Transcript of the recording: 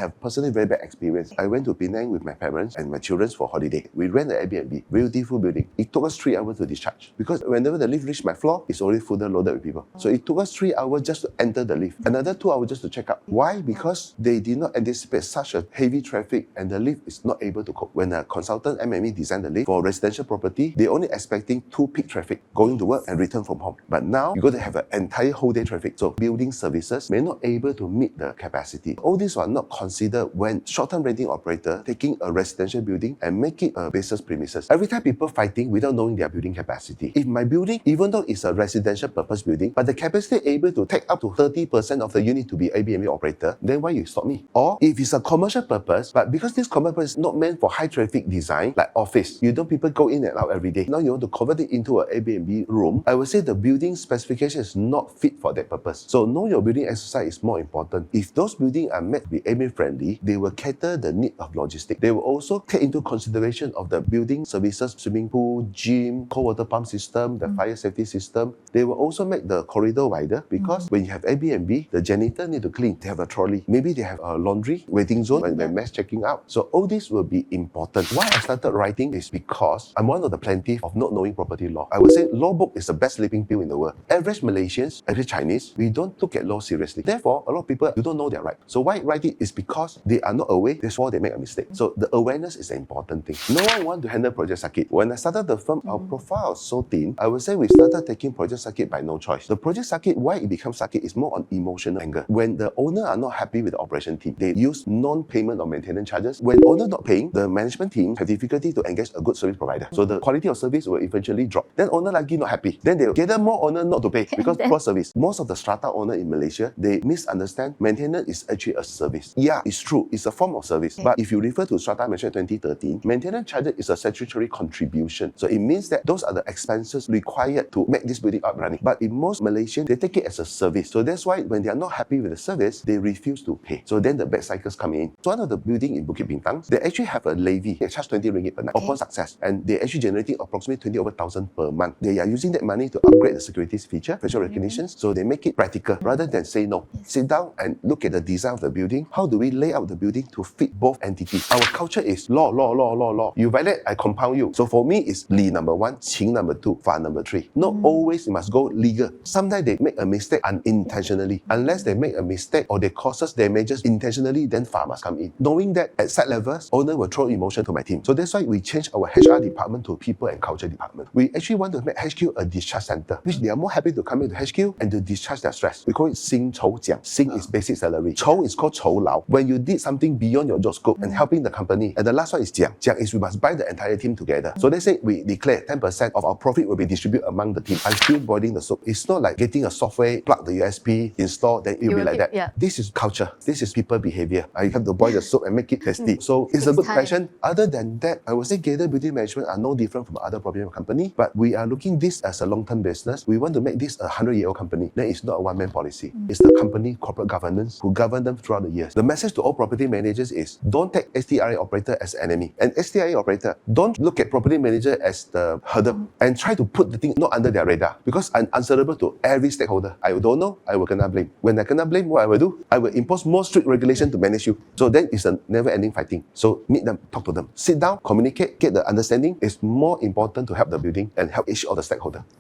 have personally very bad experience. I went to Penang with my parents and my children for holiday. We rent an Airbnb, beautiful building. It took us 3 hours to discharge because whenever the lift reached my floor, it's already fully loaded with people. So it took us 3 hours just to enter the lift. Another 2 hours just to check out. Why? Because they did not anticipate such a heavy traffic and the lift is not able to cope. When a consultant MME designed the lift for residential property, they're only expecting 2 peak traffic going to work and return from home. But now you're going to have an entire whole day traffic. So building services may not able to meet the capacity. All these are not considered when short-term renting operator taking a residential building and make it a business premises. Every time people fighting without knowing their building capacity. If my building, even though it's a residential purpose building, but the capacity able to take up to 30% of the unit to be Airbnb operator, then why you stop me? Or if it's a commercial purpose, but because this commercial purpose is not meant for high traffic design, like office, you don't people go in and out every day. Now you want to convert it into an Airbnb room, I would say the building specification is not fit for that purpose. So know your building exercise is more important. If those buildings are meant to be Airbnb friendly, they will cater the need of logistics. They will also take into consideration of the building services, swimming pool, gym, cold water pump system, the fire safety system. They will also make the corridor wider because when you have Airbnb, the janitor need to clean. They have a trolley. Maybe they have a laundry waiting zone when they're mass checking out. So all this will be important. Why I started writing is because I'm one of the plaintiffs of not knowing property law. I would say law book is the best sleeping pill in the world. Average Malaysians, average Chinese, we don't look at law seriously. Therefore, a lot of people don't know their right. So why write it is because they are not aware, therefore they make a mistake. So the awareness is an important thing. No one wants to handle Project Circuit. When I started the firm, our profile was so thin, I would say we started taking Project Circuit by no choice. The Project Circuit, why it becomes Circuit is more on emotional angle. When the owner are not happy with the operation team, they use non-payment of maintenance charges. When owner not paying, the management team have difficulty to engage a good service provider. So the quality of service will eventually drop. Then owner likely not happy. Then they gather more owner not to pay because poor service. Most of the strata owner in Malaysia, they misunderstand maintenance is actually a service. Yeah, it's true. It's a form of service. But if you refer to Strata Measure 2013, maintenance charges is a statutory contribution. So it means that those are the expenses required to make this building up running. But in most Malaysians, they take it as a service. So that's why when they are not happy with the service, they refuse to pay. So then the bad cycles come in. So one of the building in Bukit Bintang, they actually have a levy. They charge 20 ringgit per night upon success. And they actually generating approximately 20,000 per month. They are using that money to upgrade the security feature, facial recognition. So they make it practical rather than say no. Sit down and look at the design of the building. How do we lay out the building to fit both entities? Our culture is law. You violate, I compound you. So for me, it's li number 1, qing number 2, fa number 3. Not always you must go legal. Sometimes they make a mistake unintentionally. Unless they make a mistake or they cause us damages intentionally, then fa must come in. Knowing that at site levels, owner will throw emotion to my team. So that's why we change our HR department to people and culture department. We actually want to make HQ a discharge center, which they are more happy to come into HQ and to discharge their stress. We call it Sing Chou Jiang. Sing is basic salary. Chou is called Chou Lao. When you did something beyond your job scope and helping the company. And the last one is Jiang. Jiang is we must buy the entire team together. So let's say we declare 10% of our profit will be distributed among the team. I'm still boiling the soup. It's not like getting a software, plug the USB, install, then it will be like that. Yeah. This is culture. This is people behavior. You have to boil the soup and make it tasty. So it's a good question. Other than that, I would say gated building management are no different from other property company, but we are looking this as a long-term business. We want to make this a 100-year-old company. Then it's not a one-man policy. It's the company corporate governance who govern them throughout the years. The message to all property managers is don't take STRA operator as enemy. And STRA operator, don't look at property manager as the hurdle and try to put the thing not under their radar because I'm answerable to every stakeholder. I don't know, I will gonna blame. When I gonna blame, what I will do? I will impose more strict regulation to manage you. So then it's a never-ending fighting. So meet them, talk to them. Sit down, communicate, get the understanding. It's more important to help the building and help each of the stakeholder.